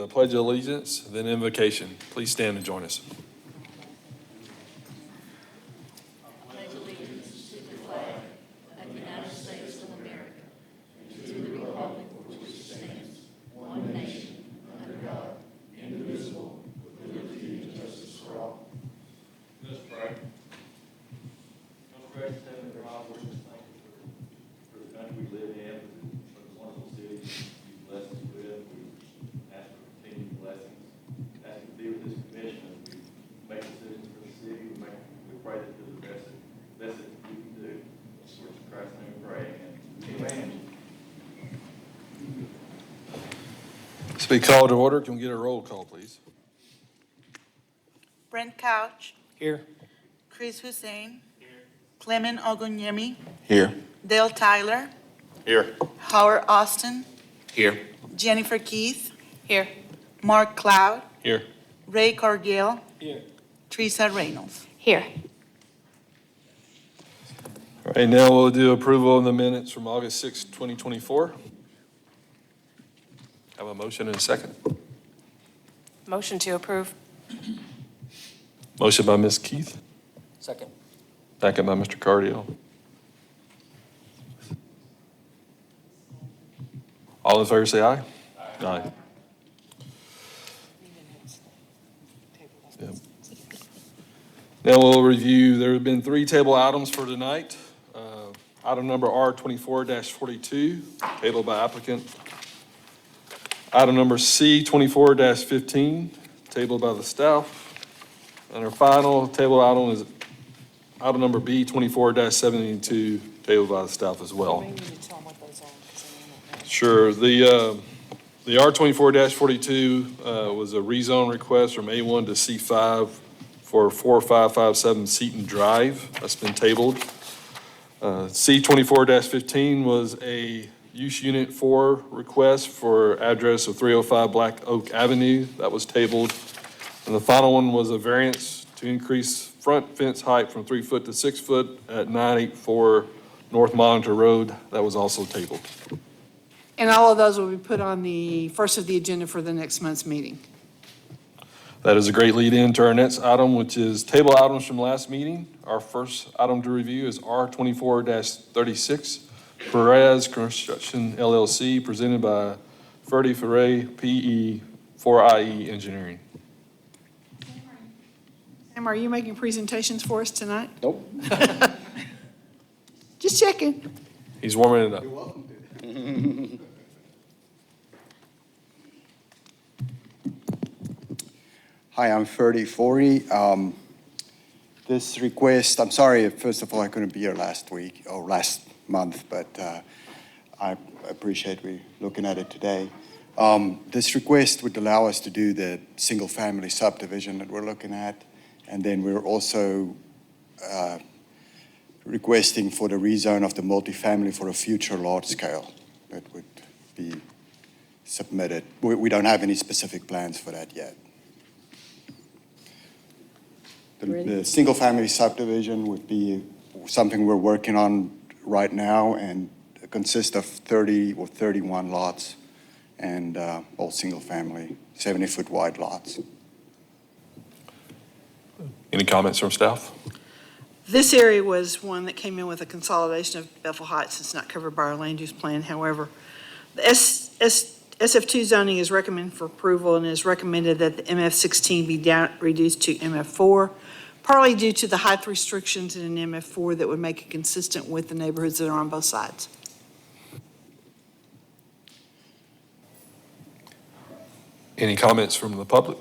Pledge of Allegiance, then invocation. Please stand and join us. Be called to order. Can we get a roll call, please? Brent Couch. Here. Chris Hussein. Here. Clement Ogonyemi. Here. Dale Tyler. Here. Howard Austin. Here. Jennifer Keith. Here. Mark Cloud. Here. Ray Cargill. Here. Teresa Reynolds. Here. All right, now we'll do approval of the minutes from August 6, 2024. Have a motion and a second. Motion to approve. Motion by Ms. Keith, Second. second by Mr. Cardiel. All in favor say aye. Aye. Yep. Now we'll review, there have been 3 table items for tonight. Item number R24-42, tabled by applicant. Item number C24-15, tabled by the staff. And our final table item is item number B24-72, tabled by the staff as well. Sure, the R24-42 was a rezone request from A1 to C5 for 4557 Seaton Drive. That's been tabled. C24-15 was a use unit 4 request for address of 305 Black Oak Avenue. That was tabled. And the final one was a variance to increase front fence height from 3 foot to 6 foot at 984 North Monitor Road. That was also tabled. And all of those will be put on the first of the agenda for the next month's meeting. That is a great lead in to our next item, which is table items from last meeting. Our first item to review is R24-36, Perez Construction LLC, presented by Ferdy Ferre, PE, 4IE Engineering. Sam, are you making presentations for us tonight? Nope. Just checking. He's warming it up. Hi, I'm Ferdy Forey. This request, I'm sorry, first of all, I couldn't be here last month, but I appreciate we looking at it today. This request would allow us to do the single-family subdivision that we're looking at, and then we're also requesting for the rezone of the multifamily for a future large scale that would be submitted. We don't have any specific plans for that yet. The single-family subdivision would be something we're working on right now and consists of 30 or 31 lots and all single-family, 70-foot wide lots. Any comments from staff? This area was one that came in with a consolidation of Bethel Heights. It's not covered by our land use plan. However, the SF2 zoning is recommended for approval and is recommended that the MF16 be reduced to MF4, partly due to the height restrictions in an MF4 that would make it consistent with the neighborhoods that are on both sides. Any comments from the public?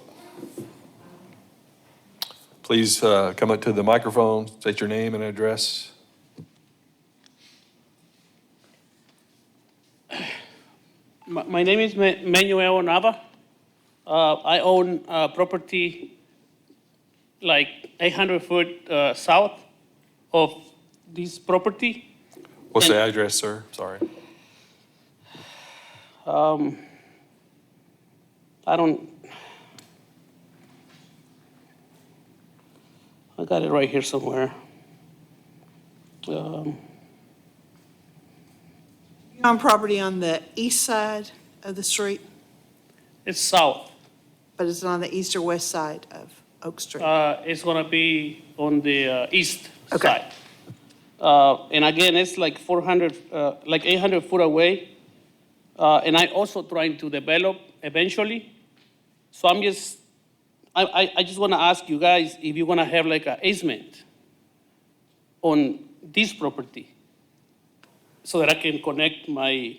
Please come up to the microphone, state your name and address. My name is Manuel Nava. I own property like 800 foot south of this property. What's the address, sir? Sorry. I got it right here somewhere. On property on the east side of the street? It's south. but is it on the east or west side of Oak Street? It's gonna be on the east Okay. side. And again, it's like 800 foot away. And I also trying to develop eventually. So I just wanna ask you guys if you're gonna have like an easement on this property so that I can connect my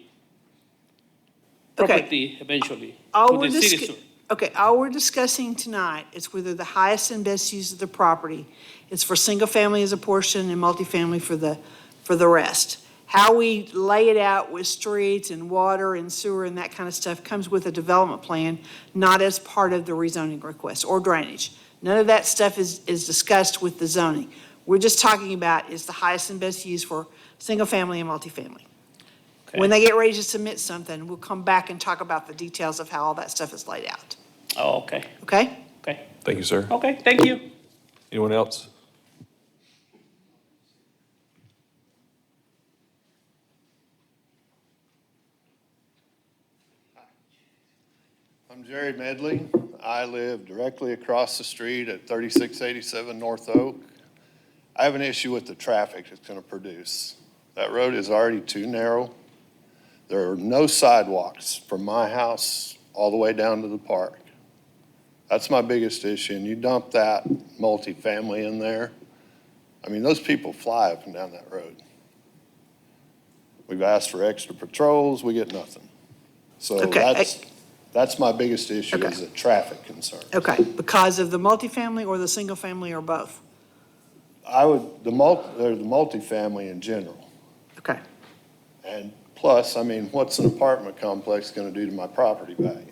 property eventually All to we're the city discu- sewer. Okay, all we're discussing tonight is whether the highest and best use of the property is for single-family as a portion and multifamily for the rest. How we lay it out with streets and water and sewer and that kind of stuff comes with a development plan, not as part of the rezoning request or drainage. None of that stuff is discussed with the zoning. We're just talking about is the highest and best use for single-family and multifamily. When they get ready to submit something, we'll come back and talk about the details of how all that stuff is laid out. Oh, okay, Okay? okay, Thank you, sir. okay, thank you. Anyone else? I'm Jerry Medley. I live directly across the street at 3687 North Oak. I have an issue with the traffic it's going to produce. That road is already too narrow. There are no sidewalks from my house all the way down to the park. That's my biggest issue, and you dump that multifamily in there, I mean, those people fly up and down that road. We've asked for extra patrols, we get nothing. So Okay. that's my biggest issue, Okay. is a traffic concern. Okay, because of the multifamily or the single-family or both? The multifamily in general. Okay, And plus, I mean, what's an apartment complex gonna do to my property value?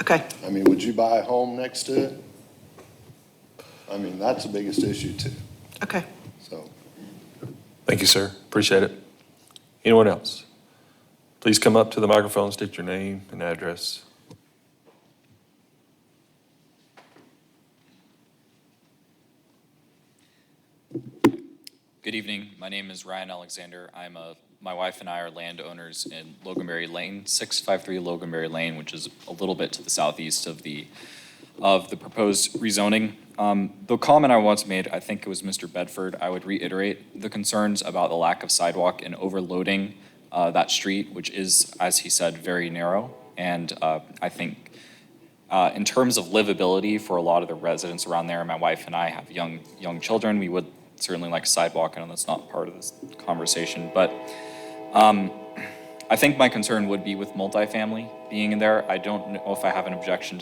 okay, I mean, would you buy a home next to it? I mean, that's the biggest issue too, okay. so. Thank you, sir. Appreciate it. Anyone else? Please come up to the microphone, state your name and address. Good evening. My name is Ryan Alexander. My wife and I are landowners in Loganberry Lane, 653 Loganberry Lane, which is a little bit to the southeast of the proposed rezoning. The comment I once made, I think it was Mr. Bedford, I would reiterate the concerns about the lack of sidewalk and overloading that street, which is, as he said, very narrow. And I think in terms of livability for a lot of the residents around there, my wife and I have young children. We would certainly like a sidewalk. I know that's not part of this conversation, but I think my concern would be with multifamily being in there. I don't know if I have an objection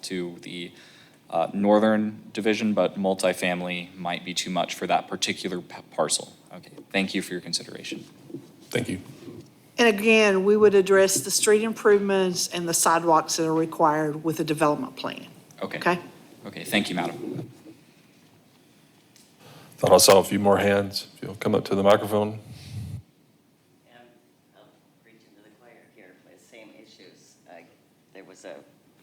to the northern division, but multifamily might be too much for that particular parcel. Okay, thank you for your consideration. Thank you. And again, we would address the street improvements and the sidewalks that are required with a development plan, Okay. okay? Okay, thank you, madam. Thought I saw a few more hands. If you'll come up to the microphone. And I'll preach into the choir here with same issues. There was a,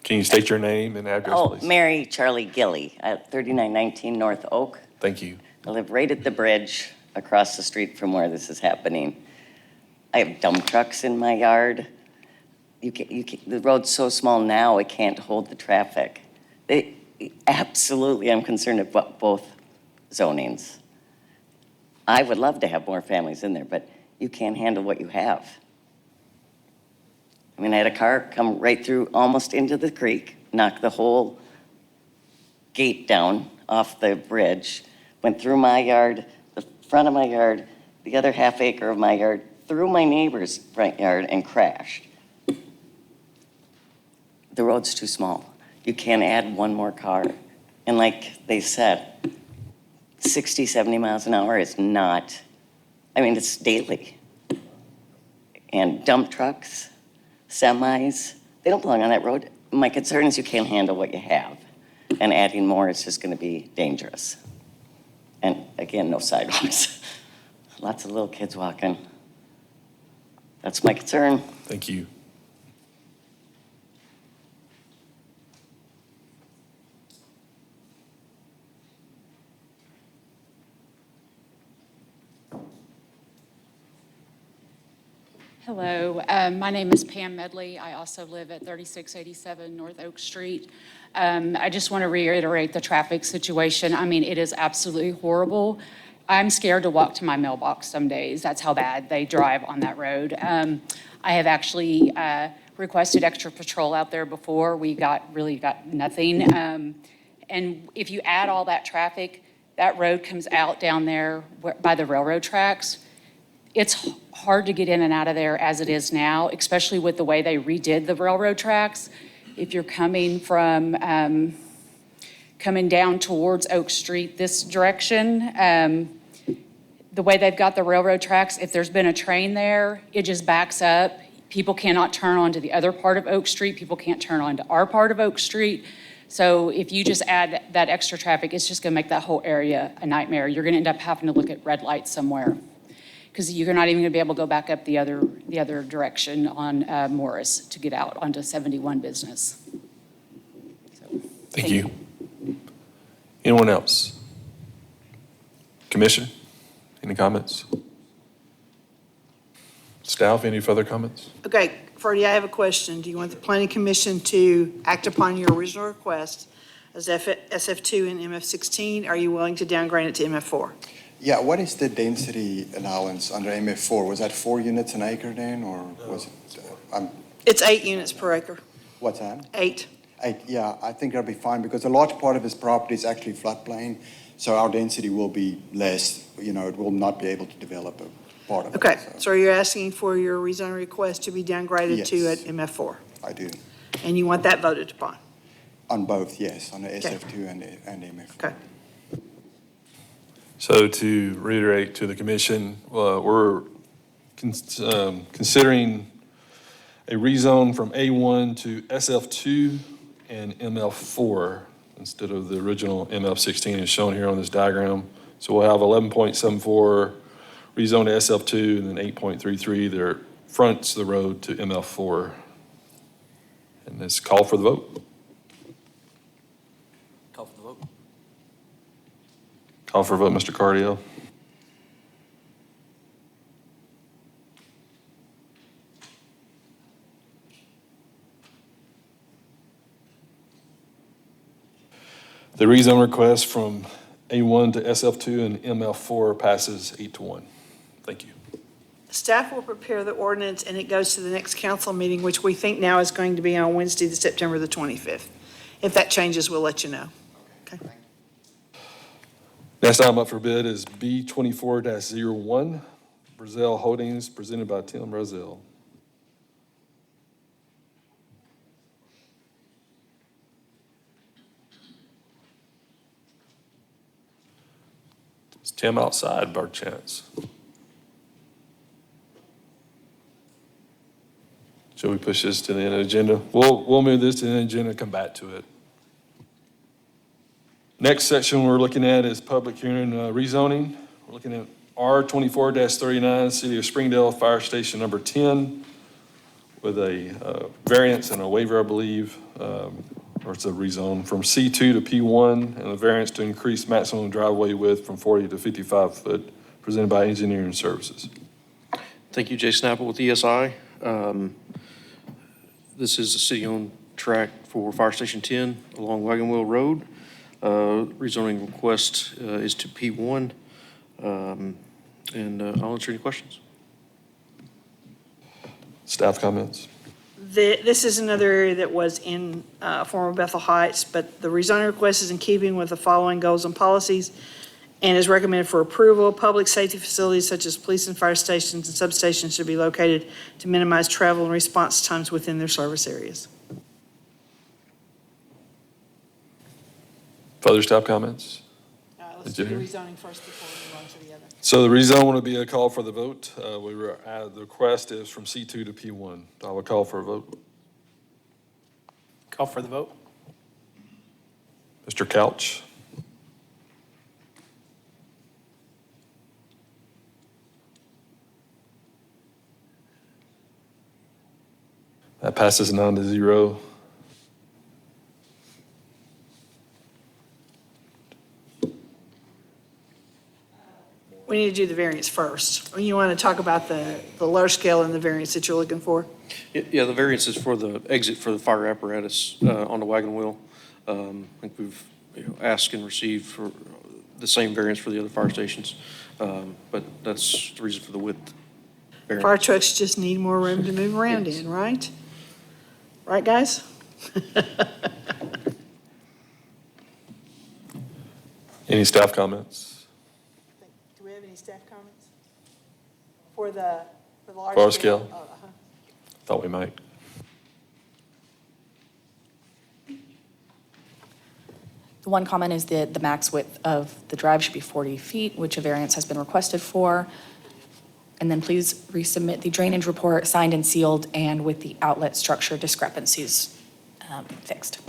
Can you state your name and address, please? Mary Charlie Gilly at 3919 North Oak. Thank you. I live right at the bridge across the street from where this is happening. I have dump trucks in my yard. The road's so small now, it can't hold the traffic. Absolutely, I'm concerned about both zonings. I would love to have more families in there, but you can't handle what you have. I mean, I had a car come right through, almost into the creek, knock the whole gate down off the bridge, went through my yard, the front of my yard, the other half acre of my yard, through my neighbor's front yard and crashed. The road's too small. You can't add one more car. And like they said, 60, 70 miles an hour is not, I mean, it's daily. And dump trucks, semis, they don't belong on that road. My concern is you can't handle what you have. And adding more is just going to be dangerous. And again, no sidewalks. Lots of little kids walking. That's my concern. Thank you. Hello, my name is Pam Medley. I also live at 3687 North Oak Street. I just want to reiterate the traffic situation. I mean, it is absolutely horrible. I'm scared to walk to my mailbox some days. That's how bad they drive on that road. I have actually requested extra patrol out there before. We really got nothing. And if you add all that traffic, that road comes out down there by the railroad tracks. It's hard to get in and out of there as it is now, especially with the way they redid the railroad tracks. If you're coming from, coming down towards Oak Street this direction, the way they've got the railroad tracks, if there's been a train there, it just backs up. People cannot turn onto the other part of Oak Street. People can't turn onto our part of Oak Street. So if you just add that extra traffic, it's just gonna make that whole area a nightmare. You're gonna end up having to look at red lights somewhere, because you're not even gonna be able to go back up the other direction on Morris to get out onto 71 Business. So, Thank you. Anyone else? Commission, any comments? Staff, any further comments? Okay, Ferdy, I have a question. Do you want the planning commission to act upon your original request as SF2 and MF16? Are you willing to downgrade it to MF4? Yeah, what is the density allowance under MF4? Was that 4 units an acre then, or was it, It's 8 units per acre. what's that? 8. 8, yeah, I think that'll be fine, because a large part of his property is actually floodplain, so our density will be less, you know, it will not be able to develop a part of it. Okay, so you're asking for your rezone request to be downgraded to Yes. an MF4? I do, And you want that voted upon? on both, yes, on the SF2 and MF4. Okay. So to reiterate to the commission, we're considering a rezone from A1 to SF2 and MF4 instead of the original MF16 as shown here on this diagram. So we'll have 11.74 rezoned to SF2 and then 8.33 that fronts the road to MF4. And this call for the vote. Call for the vote. Call for a vote, Mr. Cardiel. The rezone request from A1 to SF2 and MF4 passes 8-1. Thank you. Staff will prepare the ordinance, and it goes to the next council meeting, which we think now is going to be on Wednesday, September the 25th. If that changes, we'll let you know. Okay. Next item up for bid is B 24-01, Brazil Holdings, presented by Tim Brazil. Is Tim outside, by chance? Shall we push this to the end of the agenda? We'll move this to the agenda and come back to it. Next section we're looking at is public hearing rezoning. We're looking at R 24-39, City of Springdale Fire Station number 10, with a variance and a waiver, I believe, or it's a rezone from C2 to P1, and a variance to increase maximum driveway width from 40 to 55 foot, presented by Engineering Services. Thank you, Jason Apple with ESI. This is a city-owned track for Fire Station 10 along Wagon Wheel Road. Rezoning request is to P1, and I'll answer any questions. Staff comments? This is another area that was in former Bethel Heights, but the rezoning request is in keeping with the following goals and policies and is recommended for approval. Public safety facilities such as police and fire stations and substations should be located to minimize travel and response times within their service areas. Further staff comments? Let's do the rezoning first before we move on to the other. So the rezone will be a call for the vote. The request is from C2 to P1. I will call for a vote. Call for the vote. Mr. Couch? That passes 9-0. We need to do the variance first. You want to talk about the large scale and the variance that you're looking for? Yeah, the variance is for the exit for the fire apparatus on the wagon wheel. I think we've asked and received for the same variance for the other fire stations, but that's the reason for the width variance. Fire trucks just need more room to move around Yes. in, right? Right, guys? Any staff comments? Do we have any staff comments? For the large Large scale? Oh, uh-huh. Thought we might. The one comment is that the max width of the drive should be 40 feet, which a variance has been requested for. And then please resubmit the drainage report signed and sealed and with the outlet structure discrepancies fixed.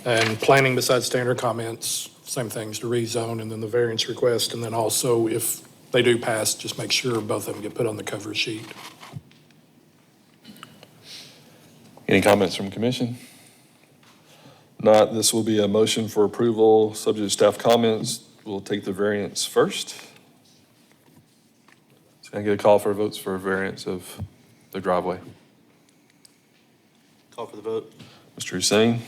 And planning besides standard comments, same things, to rezone and then the variance request. And then also, if they do pass, just make sure both of them get put on the cover sheet. Any comments from commission? Not, this will be a motion for approval, subject to staff comments. We'll take the variance first. So can I get a call for votes for variance of the driveway? Call for the vote. Mr. Hussein?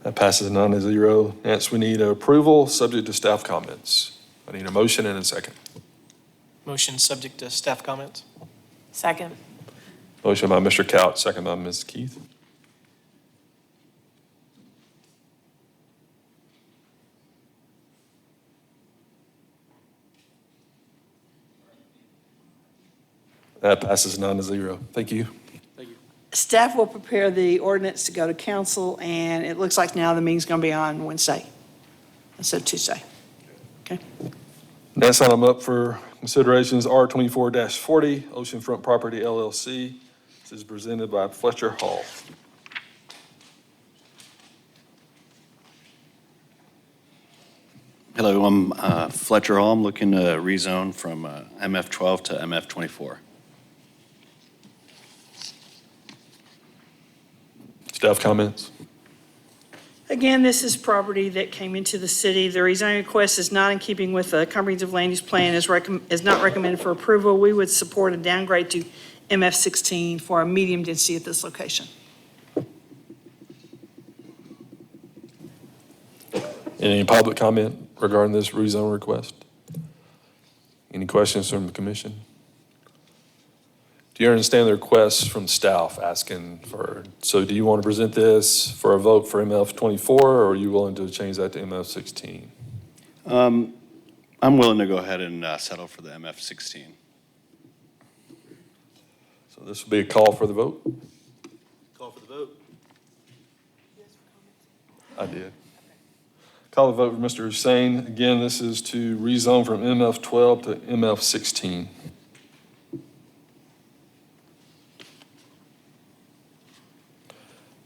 That passes 9-0. Next, we need approval, subject to staff comments. I need a motion and a second. Motion subject to staff comments. Second. Motion by Mr. Couch, second by Ms. Keith. That passes 9-0. Thank you. Staff will prepare the ordinance to go to council, and it looks like now the meeting's going to be on Wednesday instead of Tuesday. Okay? Next item up for consideration is R24-40, Oceanfront Property LLC. This is presented by Fletcher Hall. Hello, I'm Fletcher Hall. I'm looking to rezone from MF12 to MF24. Staff comments? Again, this is property that came into the city. The rezoning request is not in keeping with the comprehensive land use plan, is not recommended for approval. We would support a downgrade to MF16 for a medium density at this location. Any public comment regarding this rezone request? Any questions from the commission? Do you understand the request from staff asking for, so do you want to present this for a vote for MF24, or are you willing to change that to MF16? I'm willing to go ahead and settle for the MF16. So this will be a call for the vote? Call for the vote. I did. Call the vote for Mr. Hussein. Again, this is to rezone from MF12 to MF16.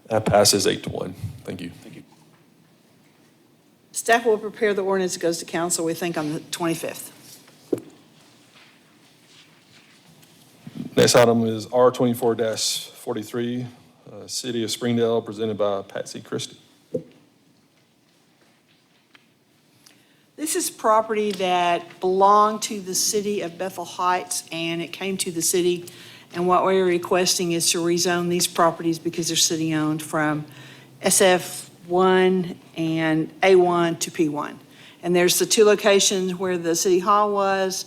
That passes 8-1. Thank you. Thank you. Staff will prepare the ordinance that goes to council, we think, on the 25th. Next item is R24-43, City of Springdale, presented by Patsy Christie. This is property that belonged to the city of Bethel Heights, and it came to the city. And what we're requesting is to rezone these properties because they're city-owned from SF1 and A1 to P1. And there's the two locations where the city hall was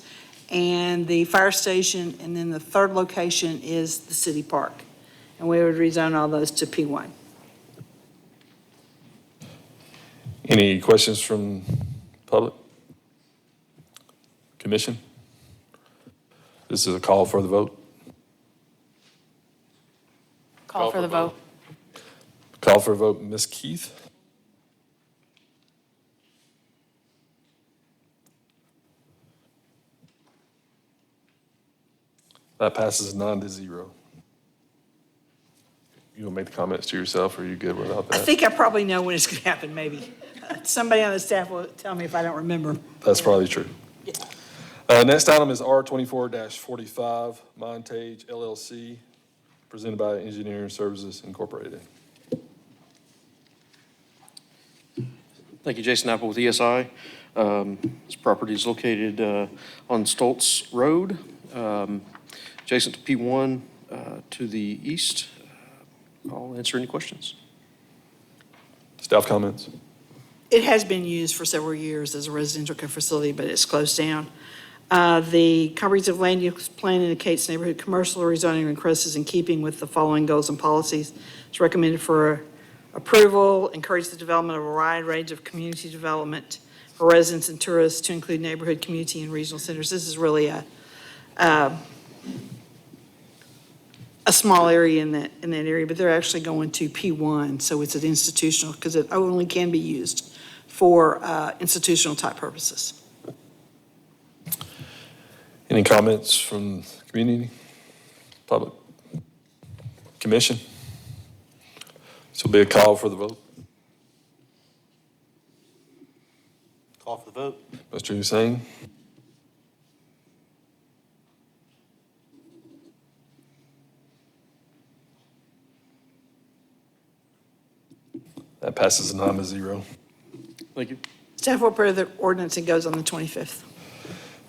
and the fire station, and then the third location is the city park. And we would rezone all those to P1. Any questions from public? Commission? This is a call for the vote. Call for the vote. Call for a vote, Ms. Keith? That passes 9-0. You want to make the comments to yourself, or are you good without I that? think I probably know when it's going to happen, maybe. Somebody on the staff will tell me if I don't remember. That's probably true. Next item is R24-45, Montage LLC, presented by Engineering Services Incorporated. Thank you, Jason Apple with ESI. This property is located on Stoltz Road, adjacent to P1 to the east. I'll answer any questions. Staff comments? It has been used for several years as a residential facility, but it's closed down. The comprehensive land use plan indicates neighborhood commercial rezoning request is in keeping with the following goals and policies. It's recommended for approval, encourage the development of a wide range of community development for residents and tourists to include neighborhood, community, and regional centers. This is really a small area in that area, but they're actually going to P1, so it's an institutional, because it only can be used for institutional type purposes. Any comments from the community, public, commission? This will be a call for the vote. Call for the vote. Mr. Hussein? That passes 9-0. Thank you. Staff will approve the ordinance and goes on the 25th.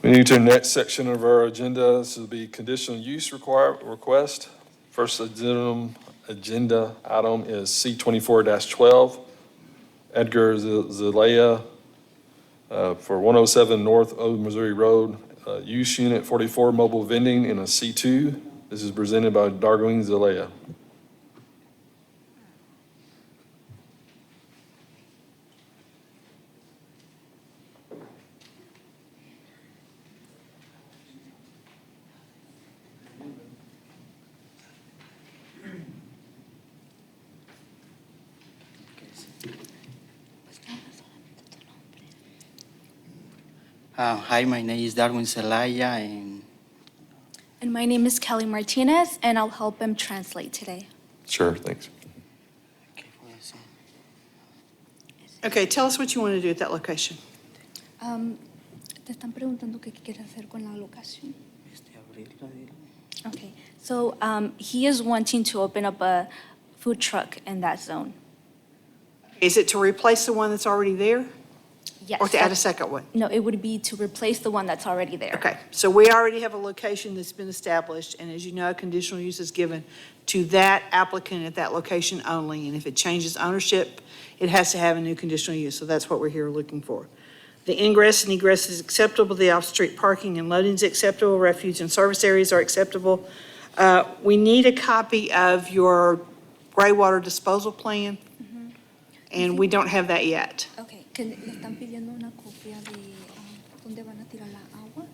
We need to the next section of our agenda. This will be conditional use request. First agenda item is C24-12. Edgar Zelaya for 107 North Old Missouri Road, use unit 44 mobile vending in a C2. This is presented by Darwin Zelaya. Hi, my name is Darwin Zelaya, And my name is Kelly Martinez, and I'll help him translate today. Sure, thanks. Okay, tell us what you want to do at that location. Te están preguntando qué quieres hacer con la locación. Okay, so he is wanting to open up a food truck in that zone. Is it to replace the one that's already there? Yes. Or to add a second one? No, it would be to replace the one that's already there. Okay, so we already have a location that's been established, and as you know, conditional use is given to that applicant at that location only, and if it changes ownership, it has to have a new conditional use, so that's what we're here looking for. The ingress and egress is acceptable, the off-street parking and loading is acceptable, refuge and service areas are acceptable. We need a copy of your gray water disposal plan, and we don't have that yet. Okay, que le están pidiendo una copia de dónde van a tirar la agua.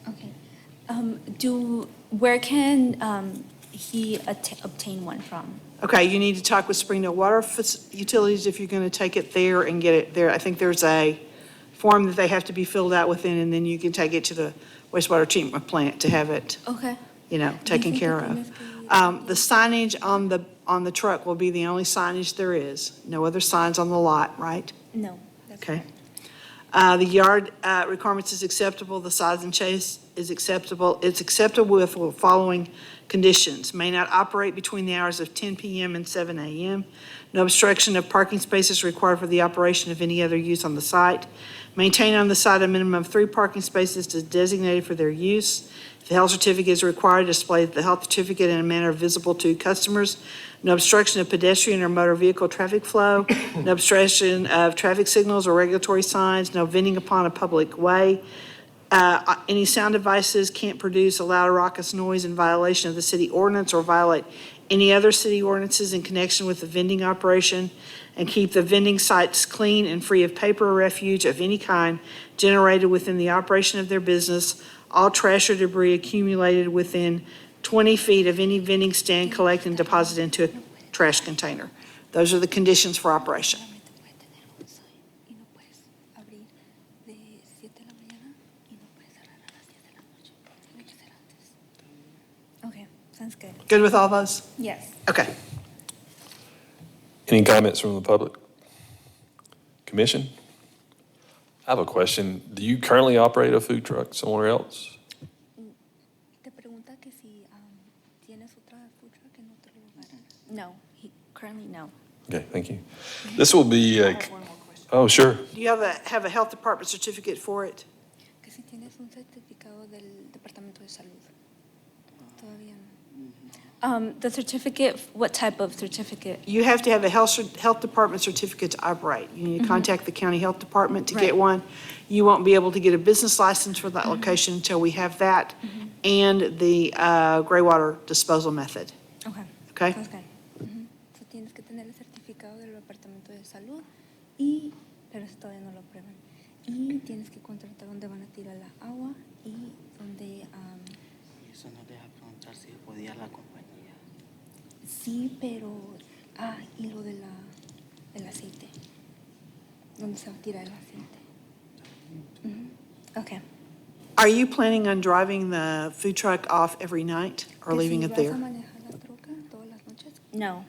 Okay. Where can he obtain one from? Okay, you need to talk with Springdale Water Utilities if you're going to take it there and get it there. I think there's a form that they have to be filled out within, and then you can take it to the wastewater treatment plant to have it, Okay. taken care of. The signage on the truck will be the only signage there is. No other signs on the lot, right? No. Okay. The yard requirements is acceptable, the size and chase is acceptable. It's acceptable with the following conditions. May not operate between the hours of 10 p.m. and 7 a.m. No obstruction of parking spaces required for the operation of any other use on the site. Maintain on the site a minimum of 3 parking spaces designated for their use. If the health certificate is required, display the health certificate in a manner visible to customers. No obstruction of pedestrian or motor vehicle traffic flow. No obstruction of traffic signals or regulatory signs. No vending upon a public way. Any sound devices can't produce a loud or raucous noise in violation of the city ordinance or violate any other city ordinances in connection with the vending operation, and keep the vending sites clean and free of paper or refuge of any kind generated within the operation of their business. All trash or debris accumulated within 20 feet of any vending stand collected and deposited into a trash container. Those are the conditions for operation. Okay, sounds good. Good with all those? Yes. Okay. Any comments from the public? Commission? I have a question. Do you currently operate a food truck somewhere else? Te pregunta que si tienes otra food truck en otro lugar. No, currently no. Okay, thank you. This will be I a, have one more question. oh, sure. Do you have a health department certificate for it? Que si tienes un certificado del Departamento de Salud. Todavía no. The certificate, what type of certificate? You have to have a health department certificate to operate. You need to contact the county health department to get one. You won't be able to get a business license for that location until we have that and the gray water disposal method. Okay. Okay? Sounds good. So tienes que tener el certificado del Departamento de Salud y, pero eso todavía no lo aprueban. Y tienes que contratar dónde van a tirar la agua y dónde... Eso no deja preguntar si podía la compañía. Sí, pero... y lo del aceite. ¿Dónde se va a tirar el aceite? Okay. Are you planning on driving the food truck off every night or leaving it there? No.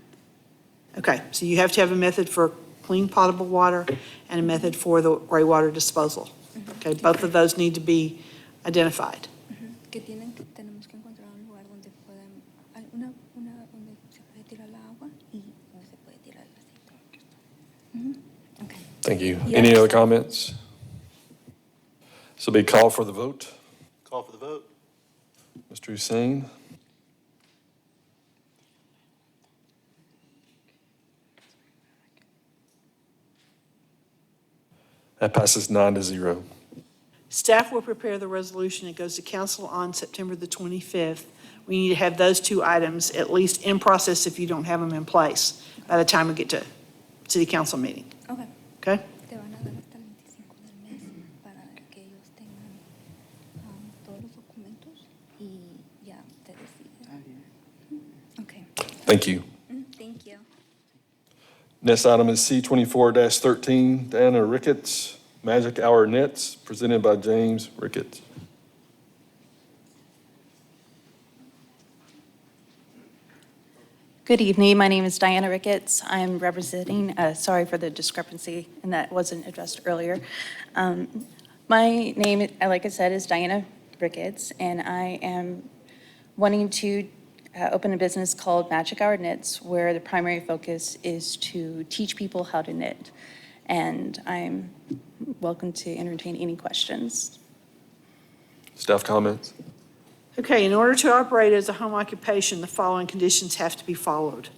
Okay, so you have to have a method for clean potable water and a method for the gray water disposal. Okay, both of those need to be identified. Que tenemos que encontrar un lugar donde puedan, donde se puede tirar la agua y donde se puede tirar el aceite. Okay. Thank you. Yeah. Any other comments? This will be a call for the vote. Call for the vote. Mr. Hussein? That passes 9-0. Staff will prepare the resolution. It goes to council on September the 25th. We need to have those two items at least in process if you don't have them in place by the time we get to city council meeting. Okay. Okay? Te van a dar hasta el 25 del mes para que ellos tengan todos los documentos y ya te deciden. Okay. Thank you. Thank you. Next item is C24-13, Diana Ricketts, Magic Hour Nets, presented by James Ricketts. Good evening. My name is Diana Ricketts. I'm representing, sorry for the discrepancy, and that wasn't addressed earlier. My name, like I said, is Diana Ricketts, and I am wanting to open a business called Magic Hour Knits, where the primary focus is to teach people how to knit. And I'm welcome to entertain any questions. Staff comments? Okay, in order to operate as a home occupation, the following conditions have to be followed.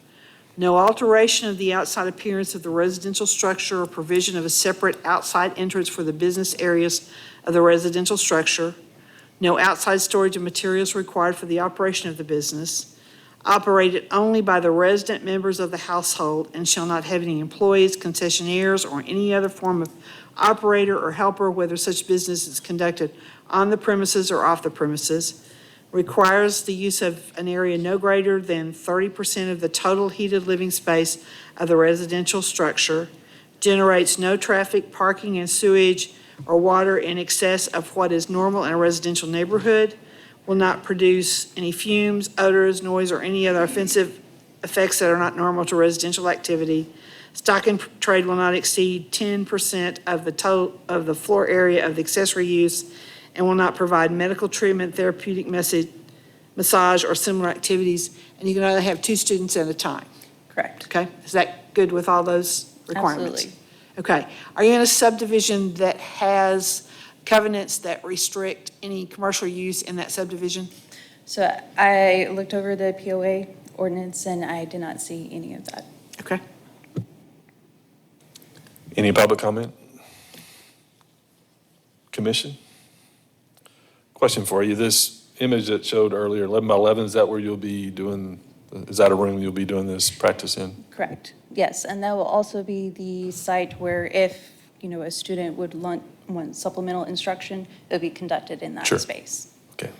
No alteration of the outside appearance of the residential structure or provision of a separate outside entrance for the business areas of the residential structure. No outside storage of materials required for the operation of the business. Operated only by the resident members of the household and shall not have any employees, concessionaires, or any other form of operator or helper, whether such business is conducted on the premises or off the premises. Requires the use of an area no greater than 30% of the total heated living space of the residential structure. Generates no traffic, parking, and sewage or water in excess of what is normal in a residential neighborhood. Will not produce any fumes, odors, noise, or any other offensive effects that are not normal to residential activity. Stock and trade will not exceed 10% of the total of the floor area of the accessory use and will not provide medical treatment, therapeutic massage, or similar activities. And you can only have 2 students at a time. Correct. Okay? Is that good with all those requirements? Absolutely. Okay. Are you in a subdivision that has covenants that restrict any commercial use in that subdivision? So I looked over the POA ordinance and I did not see any of that. Okay. Any public comment? Commission? Question for you. This image that showed earlier, 11 by 11, is that where you'll be doing, is that a room you'll be doing this practice in? Correct. Yes, and that will also be the site where if, a student would want supplemental instruction, it would be conducted in that Sure. space. Okay. Do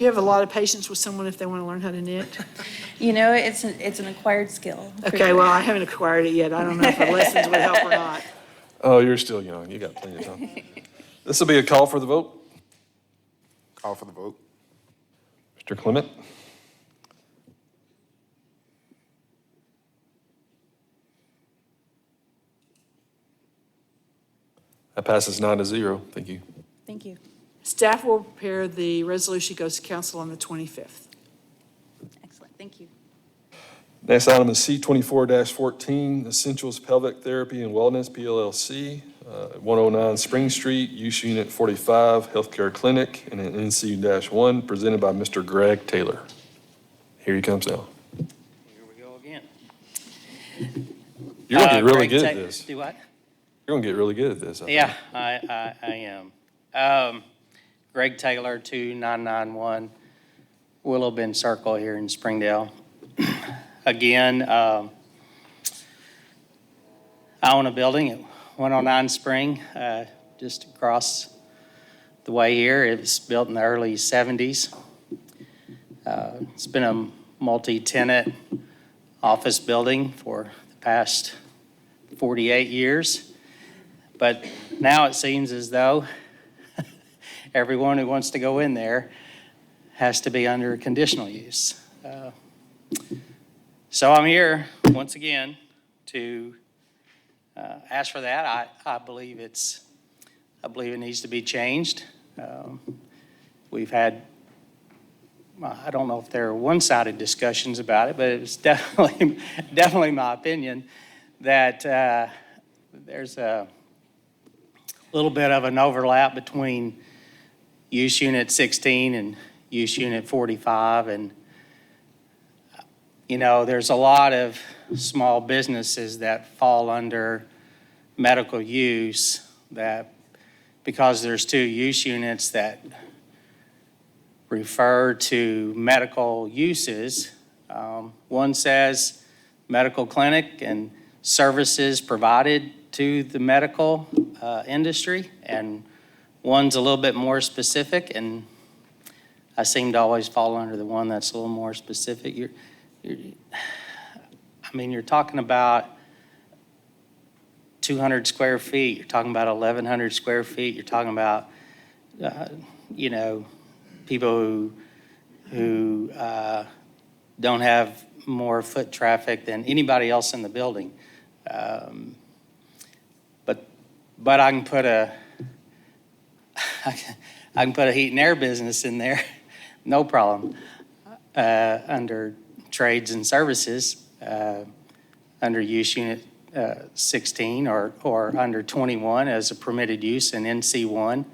you have a lot of patience with someone if they want to learn how to knit? It's an acquired skill. Okay, well, I haven't acquired it yet. I don't know if the lessons would help or not. Oh, you're still young. You got plenty of time. This will be a call for the vote. Call for the vote. Mr. Clement? That passes 9-0. Thank you. Thank you. Staff will prepare the resolution, goes to council on the 25th. Excellent, thank you. Next item is C24-14, Essentials Pelvic Therapy and Wellness, PLLC, 109 Spring Street, use Unit 45, Healthcare Clinic, and an NC-1, presented by Mr. Greg Taylor. Here he comes now. Here we go again. You're going to get really Greg good at Ta- this. Do what? You're going to get really good at this. I think. Yeah, I am. Greg Taylor, 2991 Willow Bend Circle here in Springdale. Again, I own a building at 109 Spring, just across the way here. It was built in the early 70s. It's been a multi-tenant office building for the past 48 years. But now it seems as though everyone who wants to go in there has to be under conditional use. So I'm here once again to ask for that. I believe it needs to be changed. We've had, I don't know if there are one-sided discussions about it, but it was definitely my opinion that there's a little bit of an overlap between use unit 16 and use unit 45. And, you know, there's a lot of small businesses that fall under medical use that, because there's two use units that refer to medical uses. One says medical clinic and services provided to the medical industry, and one's a little bit more specific, and I seem to always fall under the one that's a little more specific. You're talking about 200 square feet, you're talking about 1,100 square feet, you're talking about, people who don't have more foot traffic than anybody else in the building. But I can put a heat and air business in there, no problem, under trades and services, under use unit 16 or under 21 as a permitted use in NC1.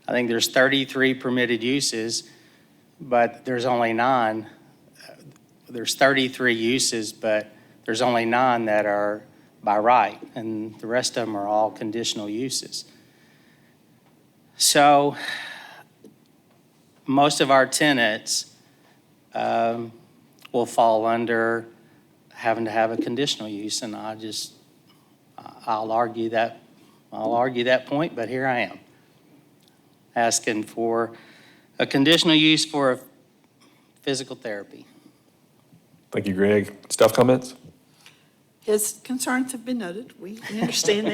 I think there's 33 permitted uses, but there's only 9. There's 33 uses, but there's only 9 that are by right, and the rest of them are all conditional uses. So most of our tenants will fall under having to have a conditional use, and I'll argue that point, but here I am, asking for a conditional use for physical therapy. Thank you, Greg. Staff comments? His concerns have been noted. We understand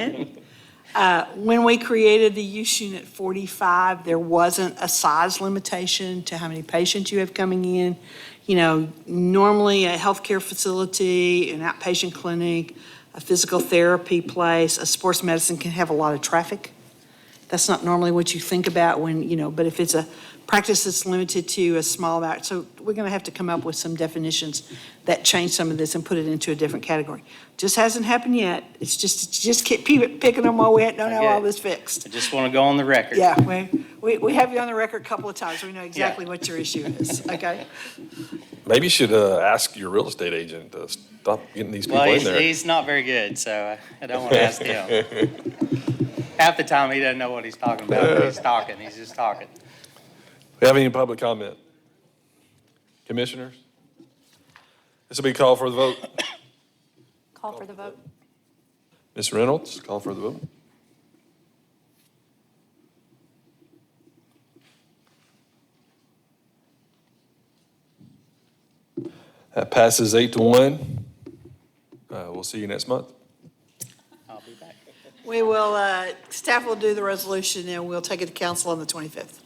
that. When we created the use unit 45, there wasn't a size limitation to how many patients you have coming in. You know, normally a healthcare facility, an outpatient clinic, a physical therapy place, a sports medicine can have a lot of traffic. That's not normally what you think about when, but if it's a practice that's limited to a small amount, so we're going to have to come up with some definitions that change some of this and put it into a different category. Just hasn't happened yet. It's just keep picking them while we don't have all this fixed. I just want to go on the record. Yeah, we have you on the record a couple of times. We know exactly what your issue is, okay? Maybe you should ask your real estate agent to stop getting these people in there. He's not very good, so I don't want to ask him. Half the time, he doesn't know what he's talking about when he's talking. He's just talking. We have any public comment? Commissioners? This will be called for the vote. Call for the vote. Ms. Reynolds, call for the vote. That passes 8-1. We'll see you next month. I'll be back. We will, staff will do the resolution and we'll take it to council on the 25th.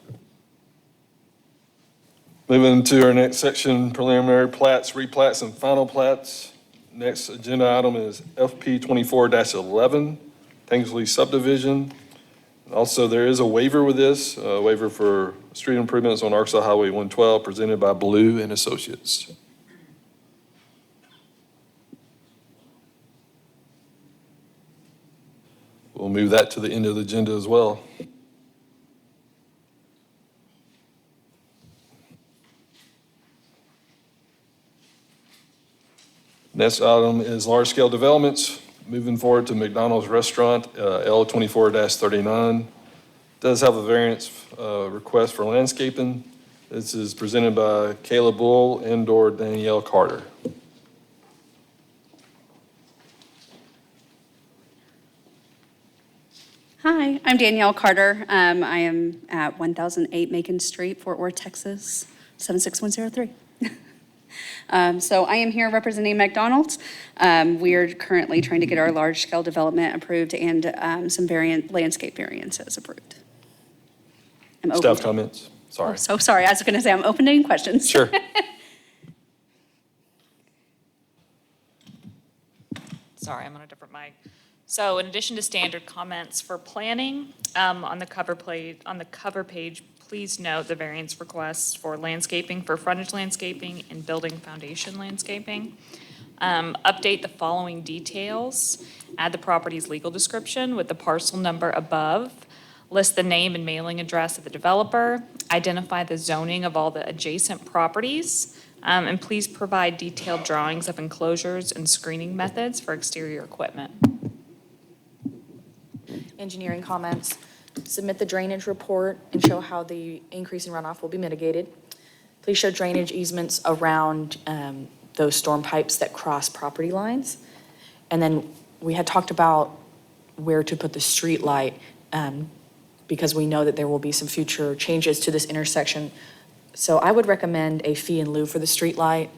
Moving to our next section, preliminary plats, replats, and final plats. Next agenda item is FP 24-11, Kingsley subdivision. Also, there is a waiver with this, a waiver for street improvements on Arkansas Highway 112 presented by Blue and Associates. We'll move that to the end of the agenda as well. Next item is large-scale developments. Moving forward to McDonald's Restaurant, L24-39. Does have a variance request for landscaping. This is presented by Kayla Bull and/or Danielle Carter. Hi, I'm Danielle Carter. I am at 1008 Macon Street, Fort Worth, Texas, 76103. So I am here representing McDonald's. We are currently trying to get our large-scale development approved and some landscape variances approved. I'm open Staff to- comments? Sorry. Oh, so sorry, I was going to say I'm open to any questions. Sure. Sorry, I'm on a different mic. So in addition to standard comments for planning, on the cover page, please note the variance requests for landscaping, for frontage landscaping and building foundation landscaping. Update the following details. Add the property's legal description with the parcel number above. List the name and mailing address of the developer. Identify the zoning of all the adjacent properties. And please provide detailed drawings of enclosures and screening methods for exterior equipment. Engineering comments. Submit the drainage report and show how the increase in runoff will be mitigated. Please show drainage easements around those storm pipes that cross property lines. And then we had talked about where to put the street light because we know that there will be some future changes to this intersection. So I would recommend a fee in lieu for the street light.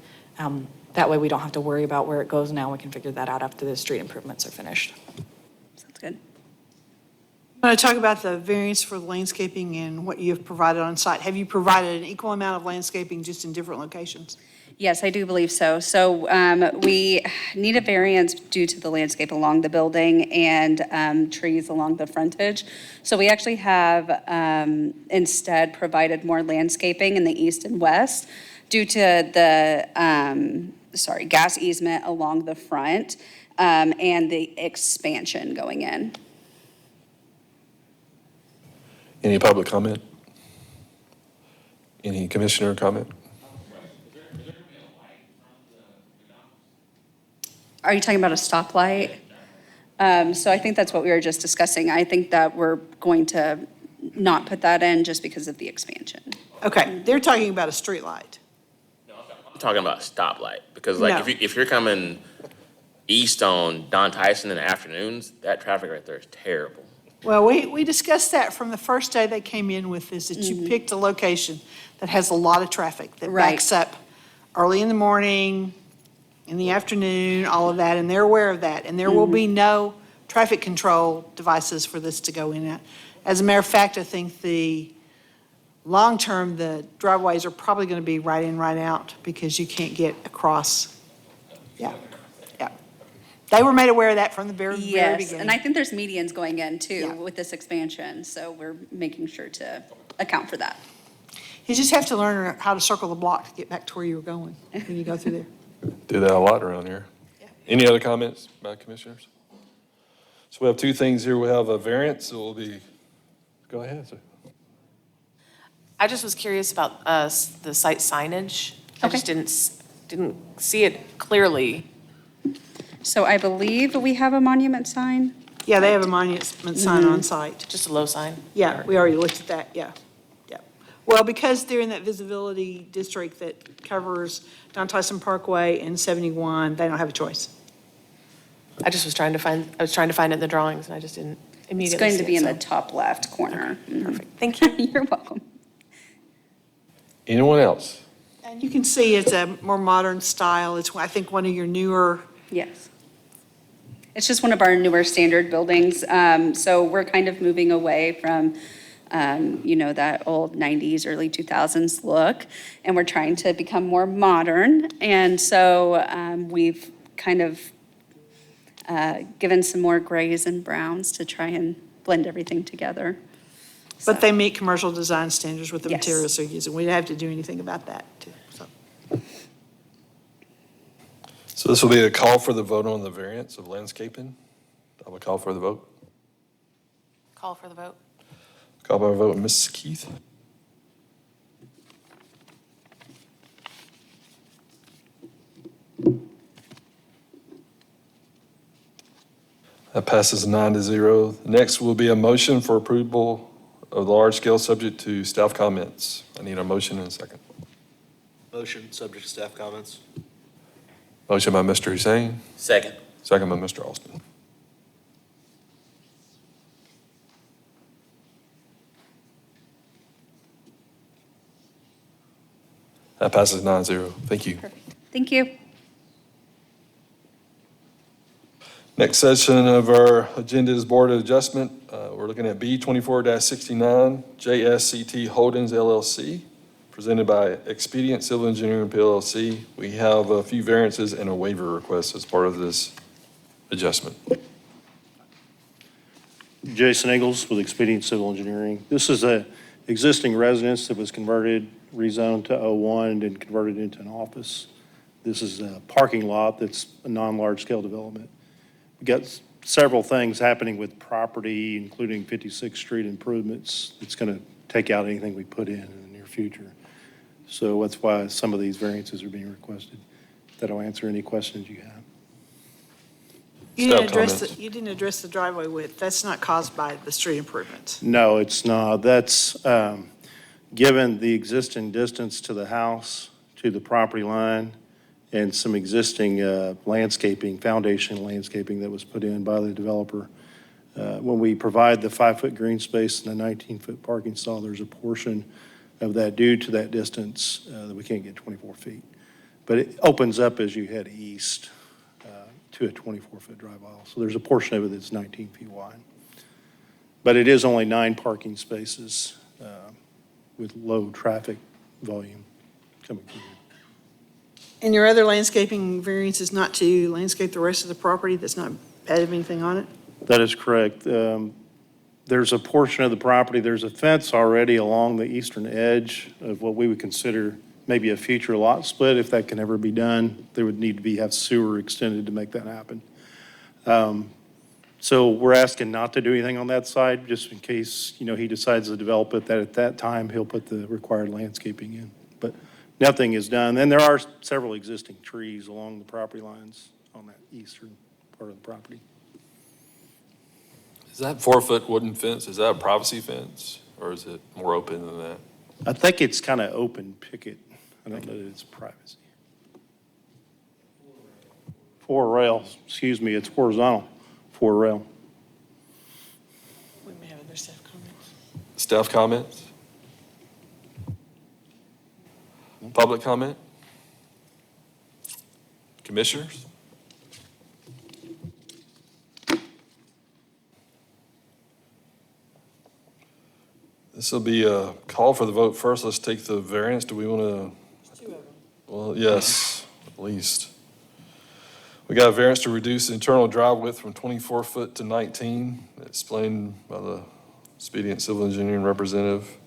That way we don't have to worry about where it goes now. We can figure that out after the street improvements are finished. Sounds good. I want to talk about the variance for the landscaping and what you have provided on site. Have you provided an equal amount of landscaping just in different locations? Yes, I do believe so. So we need a variance due to the landscape along the building and trees along the frontage. So we actually have instead provided more landscaping in the east and west due to the, gas easement along the front and the expansion going in. Any public comment? Any commissioner comment? Are you talking about a stoplight? So I think that's what we were just discussing. I think that we're going to not put that in just because of the expansion. Okay, they're talking about a street light. I'm talking about stoplight, because like No. if you're coming east on Don Tyson in the afternoons, that traffic right there is terrible. Well, we discussed that from the first day they came in with this, that you picked a location that has a lot of traffic, that Right. backs up early in the morning, in the afternoon, all of that, and they're aware of that. And there will be no traffic control devices for this to go in at. As a matter of fact, I think long-term, the driveways are probably going to be right in, right out, because you can't get across. Yeah. They were made aware of that from the very Yes, beginning. and I think there's medians going in too with this expansion, so we're making sure to account for that. You just have to learn how to circle the block to get back to where you were going when you go through there. Do that a lot around here. Any other comments by commissioners? So we have two things here. We have a variance, it will be, go ahead, sir. I just was curious about the site signage. I just didn't see it clearly. So I believe we have a monument sign. Yeah, they have a monument sign on site. Just a low sign? Yeah, we already looked at that, yeah. Well, because they're in that visibility district that covers Don Tyson Parkway and 71, they don't have a choice. I was trying to find it in the drawings, and I just didn't immediately It's going see to be it, in so. the top left corner. Perfect, thank you. You're welcome. Anyone else? And you can see it's a more modern style. It's, I think, one of your newer. Yes. It's just one of our newer standard buildings. So we're kind of moving away from, that old 90s, early 2000s look, and we're trying to become more modern. And so we've kind of given some more grays and browns to try and blend everything together. But they meet commercial design standards with the Yes. materials they're using. We didn't have to do anything about that, too, so. So this will be a call for the vote on the variance of landscaping. I will call for the vote. Call for the vote. Call by vote, Ms. Keith. That passes 9-0. Next will be a motion for approval of the large scale subject to staff comments. I need a motion and a second. Motion, subject to staff comments. Motion by Mr. Hussein, Second. second by Mr. Austin. That passes 9-0. Thank you. Thank you. Next session of our agenda is Board of Adjustment. We're looking at B 24-69, JSCT Holdings LLC, presented by Expedient Civil Engineering PLC. We have a few variances and a waiver request as part of this adjustment. Jason Eagles with Expedient Civil Engineering. This is a existing residence that was converted, rezoned to O1 and converted into an office. This is a parking lot that's a non-large scale development. We got several things happening with property, including 56th Street improvements. It's going to take out anything we put in the near future. So that's why some of these variances are being requested. That'll answer any questions you have. You didn't Staff address, comments. you didn't address the driveway width. That's not caused by the street improvements. No, it's not. That's, given the existing distance to the house, to the property line, and some existing landscaping, foundation landscaping that was put in by the developer. When we provide the 5-foot green space and the 19-foot parking stall, there's a portion of that due to that distance that we can't get 24 feet. But it opens up as you head east to a 24-foot drive aisle. So there's a portion of it that's 19 feet wide. But it is only 9 parking spaces with low traffic volume coming through. And your other landscaping variance is not to landscape the rest of the property that's not added anything on it? That is correct. There's a portion of the property, there's a fence already along the eastern edge of what we would consider maybe a future lot split, if that can ever be done. There would need to have sewer extended to make that happen. So we're asking not to do anything on that side, just in case, he decides to develop it, that at that time, he'll put the required landscaping in. But nothing is done. And there are several existing trees along the property lines on that eastern part of the property. Is that 4-foot wooden fence, is that a privacy fence, or is it more open than that? I think it's kind of open picket. I don't know that it's privacy. 4 rails, excuse me, it's horizontal, 4 rail. We may have other staff comments. Staff comments? Public comment? Commissioners? This will be a call for the vote first. Let's take the variance. Do we want to? Well, yes, at least. We got a variance to reduce the internal drive width from 24 foot to 19, explained by the Expedient Civil Engineering representative.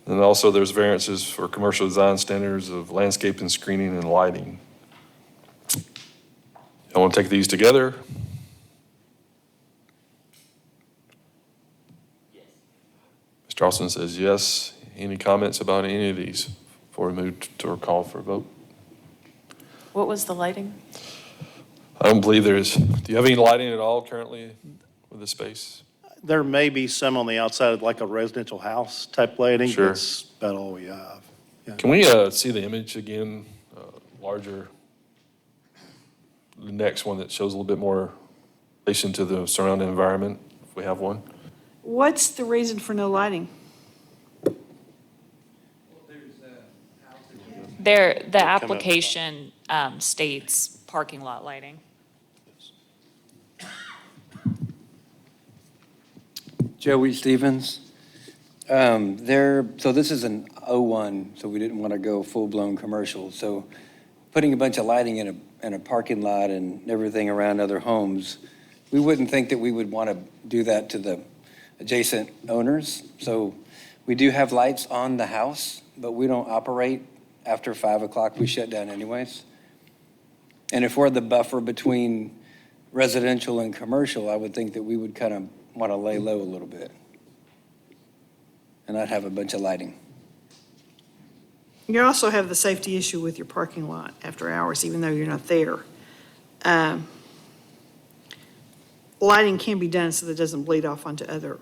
And also there's variances for commercial design standards of landscape and screening and lighting. I want to take these together. Mr. Austin says yes. Any comments about any of these before we move to a call for a vote? What was the lighting? I don't believe there's, do you have any lighting at all currently with the space? There may be some on the outside of like a residential house type lighting. Sure. That's about all we have. Yeah. Can we see the image again, larger? The next one that shows a little bit more relation to the surrounding environment, if we have one. What's the reason for no lighting? The application states parking lot lighting. Joey Stevens. So this is an O1, so we didn't want to go full-blown commercial. So putting a bunch of lighting in a parking lot and everything around other homes, we wouldn't think that we would want to do that to the adjacent owners. So we do have lights on the house, but we don't operate after 5 o'clock. We shut down anyways. And if we're the buffer between residential and commercial, I would think that we would kind of want to lay low a little bit and not have a bunch of lighting. You also have the safety issue with your parking lot after hours, even though you're not there. Lighting can be done so that it doesn't bleed off onto other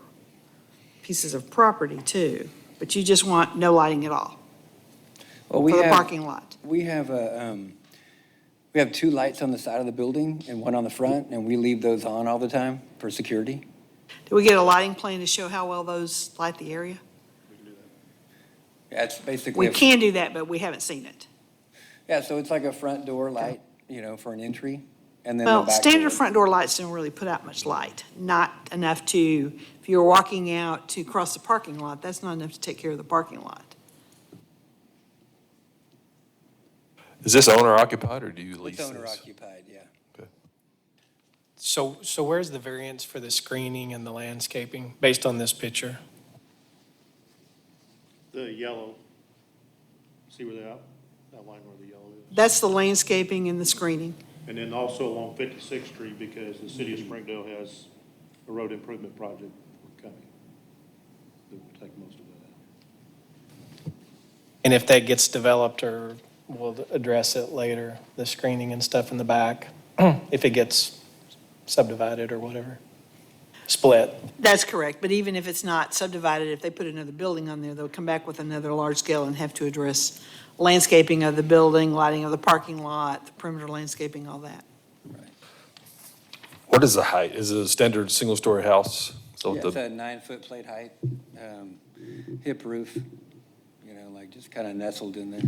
pieces of property too, but you just want no lighting at all Well, we for the have- parking lot. We have we have 2 lights on the side of the building and 1 on the front, and we leave those on all the time for security. Do we get a lighting plan to show how well those light the area? Yeah, it's basically. We can do that, but we haven't seen it. Yeah, so it's like a front door light, for an entry, and then the Well, back standard door. front door lights don't really put out much light, not enough to, if you're walking out to cross the parking lot, that's not enough to take care of the parking lot. Is this owner occupied or do you lease It's this? owner occupied, yeah. So where's the variance for the screening and the landscaping, based on this picture? The yellow, see where that line where the yellow is? That's the landscaping and the screening. And then also along 56th Street, because the city of Springdale has a road improvement project coming. That will take most of that. And if that gets developed, or we'll address it later, the screening and stuff in the back, if it gets subdivided or whatever, split. That's correct, but even if it's not subdivided, if they put another building on there, they'll come back with another large scale and have to address landscaping of the building, lighting of the parking lot, the perimeter landscaping, all that. What is the height? Is it a standard single-story house? So Yeah, the- it's a 9-foot plate height, hip roof, like just kind of nestled in there.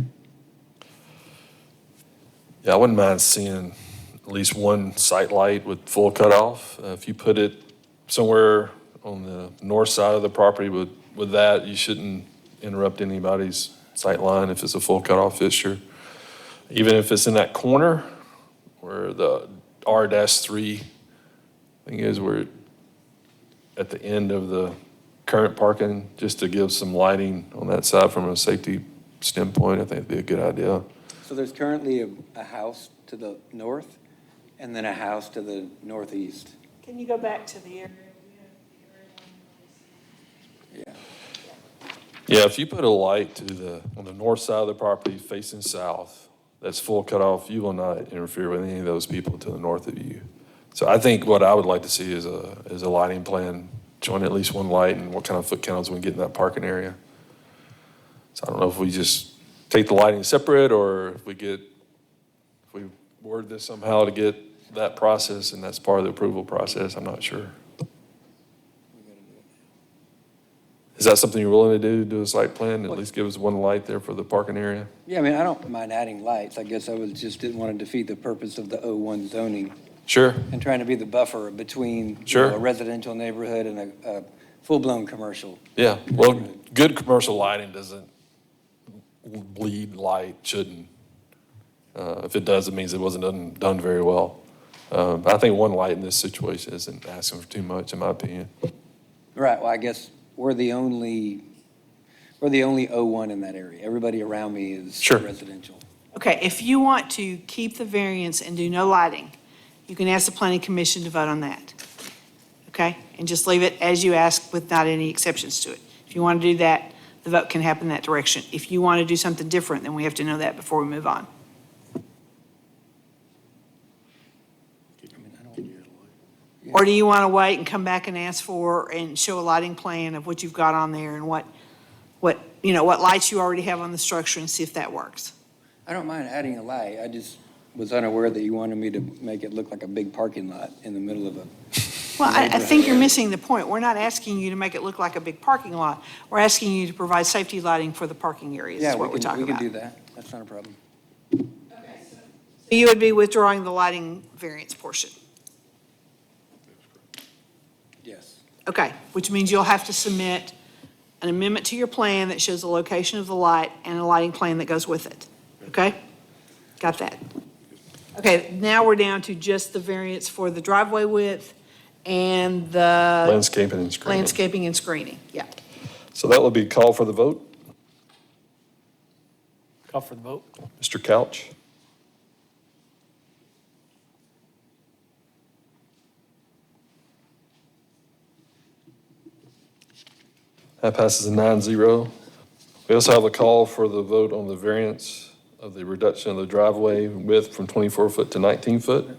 Yeah, I wouldn't mind seeing at least one site light with full cutoff. If you put it somewhere on the north side of the property with that, you shouldn't interrupt anybody's sight line if it's a full cutoff fixture. Even if it's in that corner where the R-3 thing is, where at the end of the current parking, just to give some lighting on that side from a safety standpoint, I think it'd be a good idea. So there's currently a house to the north and then a house to the northeast. Can you go back to the area? Yeah, if you put a light on the north side of the property facing south, that's full cutoff, you will not interfere with any of those people to the north of you. So I think what I would like to see is a lighting plan showing at least one light and what kind of foot candles we can get in that parking area. So I don't know if we just take the lighting separate or if we word this somehow to get that process and that's part of the approval process, I'm not sure. Is that something you're willing to do a site plan, at least give us one light there for the parking area? Yeah, I mean, I don't mind adding lights. I guess I just didn't want to defeat the purpose of the O1 zoning. Sure. And trying to be the buffer between Sure. a residential neighborhood and a full-blown commercial. Yeah, well, good commercial lighting doesn't bleed light, shouldn't. If it does, it means it wasn't done very well. I think one light in this situation isn't asking for too much, in my opinion. Right, well, I guess we're the only O1 in that area. Everybody around me is Sure. residential. Okay, if you want to keep the variance and do no lighting, you can ask the planning commission to vote on that. Okay? And just leave it as you ask with not any exceptions to it. If you want to do that, the vote can happen that direction. If you want to do something different, then we have to know that before we move on. Or do you want to wait and come back and ask for and show a lighting plan of what you've got on there and what lights you already have on the structure and see if that works? I don't mind adding a light. I just was unaware that you wanted me to make it look like a big parking lot in the middle of a. Well, I think you're missing the point. We're not asking you to make it look like a big parking lot. We're asking you to provide safety lighting for the parking areas, is what we're talking about. We can do that. That's not a problem. You would be withdrawing the lighting variance portion. Yes. Okay, which means you'll have to submit an amendment to your plan that shows the location of the light and a lighting plan that goes with it. Okay? Got that? Okay, now we're down to just the variance for the driveway width and the Landscaping and screening. landscaping and screening, yeah. So that will be called for the vote. Call for the vote. Mr. Couch? That passes 9-0. We also have a call for the vote on the variance of the reduction of the driveway width from 24 foot to 19 foot.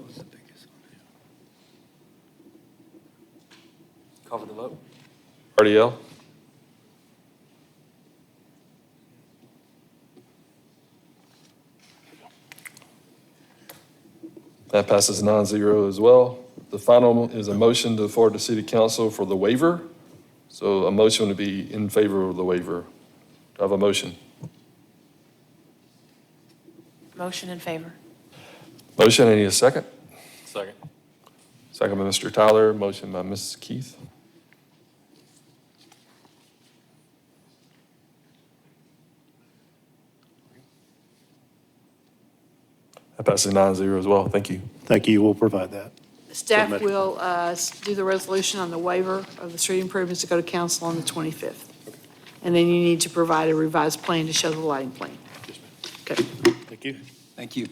Call for the vote. RDL? That passes 9-0 as well. The final is a motion to forward to City Council for the waiver. So a motion to be in favor of the waiver. Do I have a motion? Motion in favor. Motion, I need a second. Second. Second by Mr. Tyler, motion by Mrs. Keith. That passes 9-0 as well. Thank you. Thank you, we'll provide that. Staff Submit. will do the resolution on the waiver of the street improvements to go to council on the 25th. And then you need to provide a revised plan to show the lighting plan. Okay. Thank you. Thank you.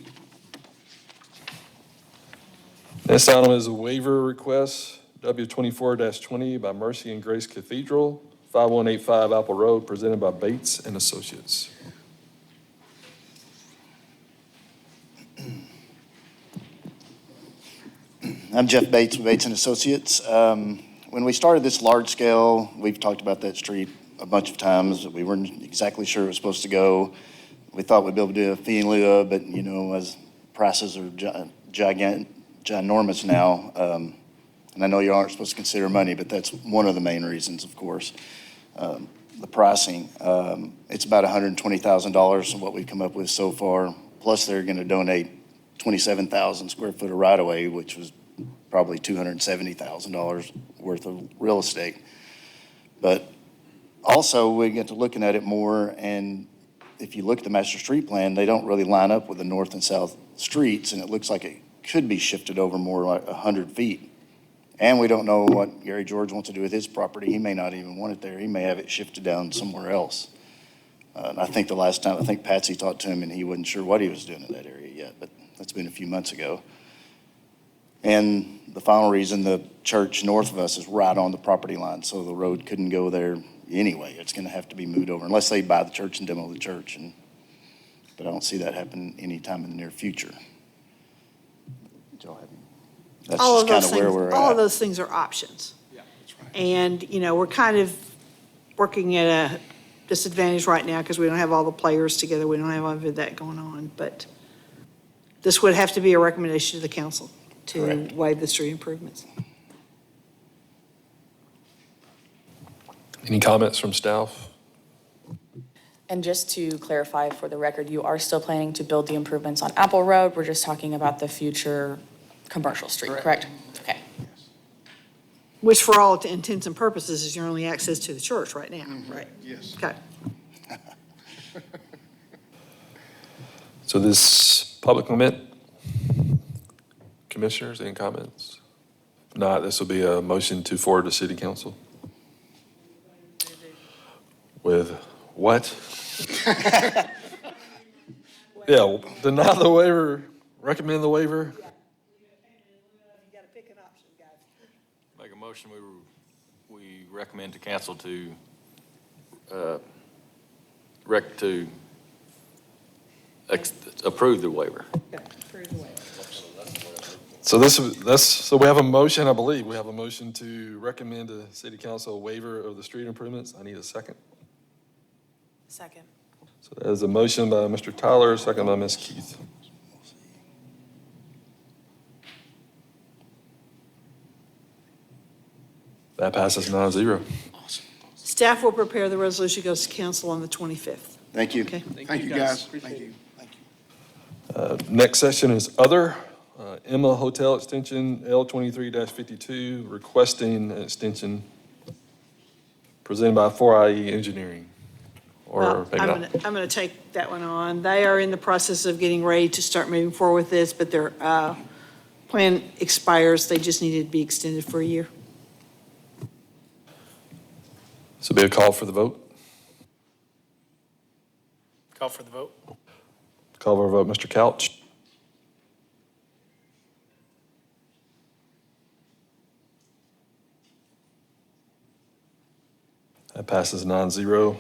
Next item is a waiver request, W24-20 by Mercy and Grace Cathedral, 5185 Apple Road, presented by Bates and Associates. I'm Jeff Bates with Bates and Associates. When we started this large scale, we've talked about that street a bunch of times. We weren't exactly sure it was supposed to go. We thought we'd be able to do a fee in lieu of, but you know, as prices are ginormous now, and I know you aren't supposed to consider money, but that's one of the main reasons, of course. The pricing, it's about $120,000 of what we've come up with so far. Plus, they're going to donate 27,000 square foot of right-of-way, which was probably $270,000 worth of real estate. But also, we get to looking at it more, and if you look at the master street plan, they don't really line up with the north and south streets, and it looks like it could be shifted over more like 100 feet. And we don't know what Gary George wants to do with his property. He may not even want it there. He may have it shifted down somewhere else. And I think the last time, I think Patsy talked to him, and he wasn't sure what he was doing in that area yet, but that's been a few months ago. And the final reason, the church north of us is right on the property line, so the road couldn't go there anyway. It's going to have to be moved over, unless they buy the church and demo the church. But I don't see that happen anytime in the near future. That's All just of kind those of where things, we're all of at. those things are options. Yeah, that's right. And, you know, we're kind of working at a disadvantage right now because we don't have all the players together. We don't have all of that going on. But this would have to be a recommendation to the council to waive the street improvements. Any comments from staff? And just to clarify for the record, you are still planning to build the improvements on Apple Road. We're just talking about the future commercial street, correct? Okay. Which for all intents and purposes is your only access to the church right now, right? Yes. Okay. So this public comment, commissioners, any comments? If not, this will be a motion to forward to city council. With what? Yeah, deny the waiver, recommend the waiver. Make a motion, we recommend to council to, approve the waiver. So so we have a motion, I believe, we have a motion to recommend to city council a waiver of the street improvements. I need a second. Second. So there's a motion by Mr. Tyler, second by Ms. Keith. That passes 9-0. Staff will prepare the resolution, goes to council on the 25th. Thank you. Okay. Thank you, guys. Thank you. Next session is other. Emma Hotel Extension, L23-52, requesting an extension presented by 4IE Engineering. Or Well, maybe not. I'm going to take that one on. They are in the process of getting ready to start moving forward with this, but their plan expires, they just needed to be extended for a year. This will be a call for the vote. Call for the vote. Call for a vote, Mr. Couch. That passes 9-0.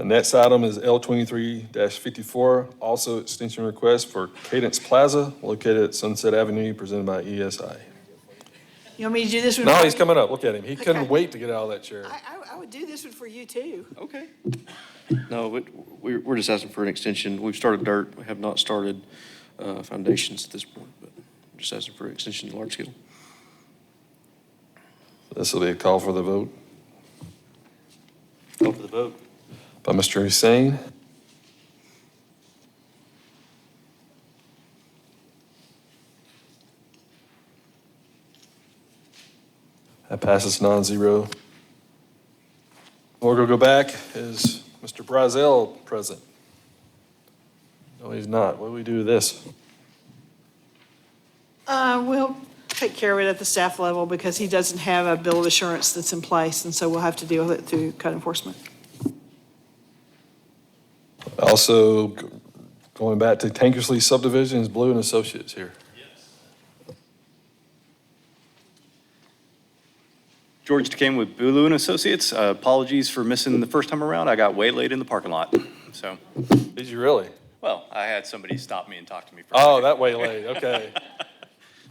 Next item is L23-54, also extension request for Cadence Plaza located at Sunset Avenue, presented by ESI. You want me to do this one? No, for he's you? coming up. Look at him. He couldn't Okay. wait to get out of that chair. I would do this one for you too. Okay. No, but we're just asking for an extension. We've started dirt. We have not started foundations at this point, but we're just asking for an extension to large scale. This will be a call for the vote Call for the vote. by Mr. Hussein. That passes 9-0. We're going to go back. Is Mr. Brazel present? No, he's not. What do we do with this? We'll take care of it at the staff level because he doesn't have a bill of assurance that's in place, and so we'll have to deal with it through code enforcement. Also, going back to Tankersley subdivision, is Blue and Associates here? George Duquesne with Bulu and Associates. Apologies for missing the first time around. I got waylaid in the parking lot. So, Did you really? well, I had somebody stop me and talk to me. For Oh, that way late, okay.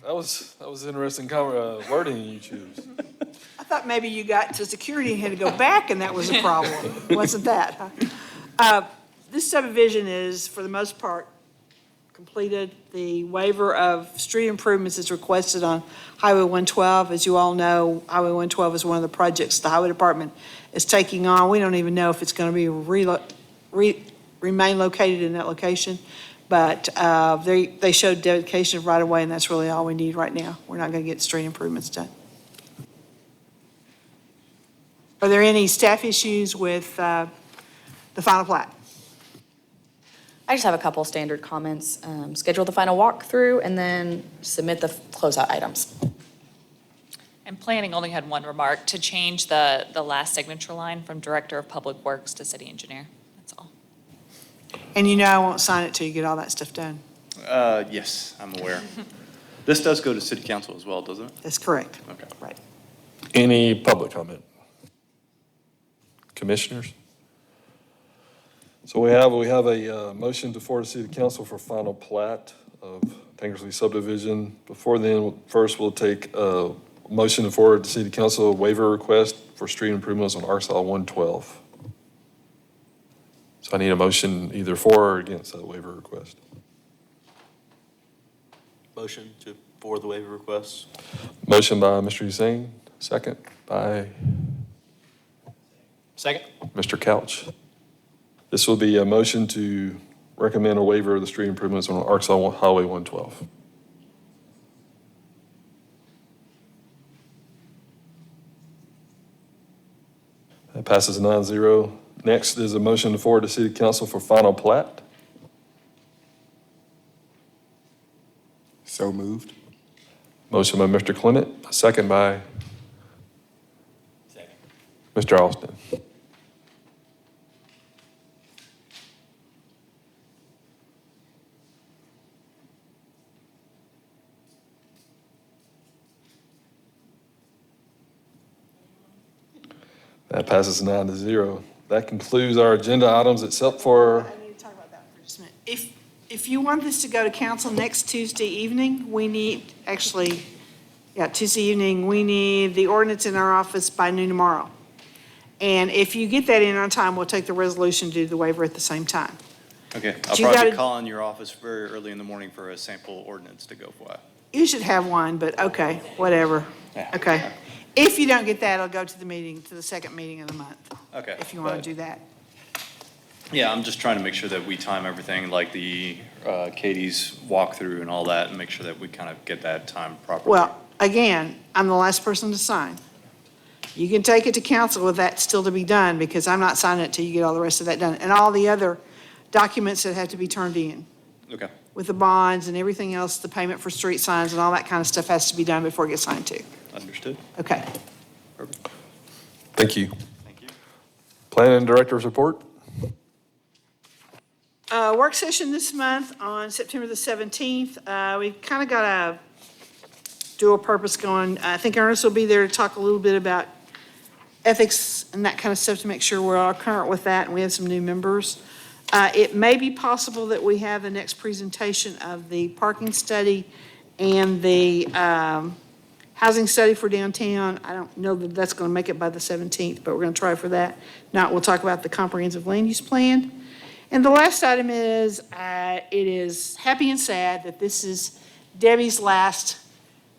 That was interesting wording you choose. I thought maybe you got to security and had to go back and that was a problem. Wasn't that, huh? This subdivision is, for the most part, completed. The waiver of street improvements is requested on Highway 112. As you all know, Highway 112 is one of the projects the Highway Department is taking on. We don't even know if it's going to be remain located in that location, but they showed dedication of right-of-way, and that's really all we need right now. We're not going to get street improvements done. Are there any staff issues with the final plat? I just have a couple standard comments. Schedule the final walkthrough and then submit the closeout items. And planning only had one remark, to change the last signature line from Director of Public Works to City Engineer. That's all. And you know I won't sign it till you get all that stuff done. Yes, I'm aware. This does go to city council as well, doesn't it? That's correct. Okay. Right. Any public comment? Commissioners? So we have a motion to forward to City Council for final plat of Tankersley subdivision. Before then, first we'll take a motion to forward to City Council a waiver request for street improvements on RSL 112. So I need a motion either for or against that waiver request. Motion to forward the waiver request. Motion by Mr. Hussein, second by Second. Mr. Couch. This will be a motion to recommend a waiver of the street improvements on Arkansas Highway 112. That passes 9-0. Next is a motion to forward to City Council for final plat. So moved. Motion by Mr. Clement, a second by Mr. Austin. That passes 9-0. That concludes our agenda items except for, I need to talk about that for just a minute. If you want this to go to council next Tuesday evening, we need, Tuesday evening, we need the ordinance in our office by noon tomorrow. And if you get that in on time, we'll take the resolution to do the waiver at the same time. Okay, I'll But you probably gotta- be calling your office very early in the morning for a sample ordinance to go for. You should have one, but okay, whatever. Okay. If you don't get that, it'll go to the meeting, to the second meeting of the month, Okay. if you want but- to do that. Yeah, I'm just trying to make sure that we time everything, like the Katie's walkthrough and all that, and make sure that we kind of get that time properly. Well, again, I'm the last person to sign. You can take it to council with that still to be done, because I'm not signing it till you get all the rest of that done, and all the other documents that have to be turned in. Okay. with the bonds and everything else, the payment for street signs and all that kind of stuff has to be done before it gets signed too. Understood. Okay. Thank you. Planning Director's report? Work session this month on September the 17th. We've kind of got a dual purpose going. I think Ernest will be there to talk a little bit about ethics and that kind of stuff to make sure we're all current with that, and we have some new members. It may be possible that we have the next presentation of the parking study and the housing study for downtown. I don't know that that's going to make it by the 17th, but we're going to try for that. Now, we'll talk about the comprehensive land use plan. And the last item is, it is happy and sad that this is Debbie's last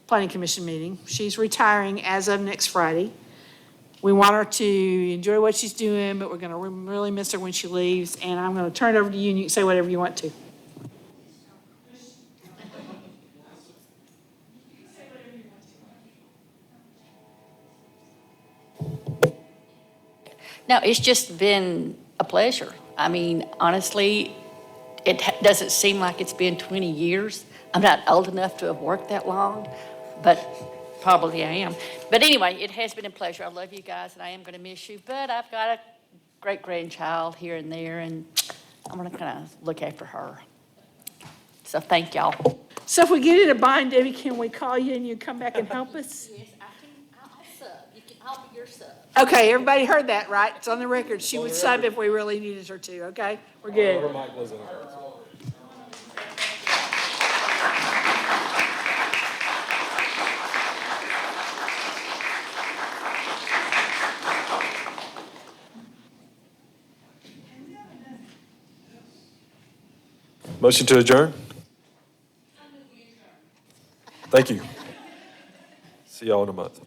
planning commission meeting. She's retiring as of next Friday. We want her to enjoy what she's doing, but we're going to really miss her when she leaves. And I'm going to turn it over to you, and you can say whatever you want to. No, it's just been a pleasure. I mean, honestly, it doesn't seem like it's been 20 years. I'm not old enough to have worked that long, but probably I am. But anyway, it has been a pleasure. I love you guys, and I am going to miss you. But I've got a great-grandchild here and there, and I'm going to kind of look after her. So thank y'all. So if we get in a bind, Debbie, can we call you and you come back and help us? Yes, I'll sub. I'll be your sub. Okay, everybody heard that, right? It's on the record. She would sub if we really needed her to, okay? We're good. Motion to adjourn? Thank you. See y'all in a month.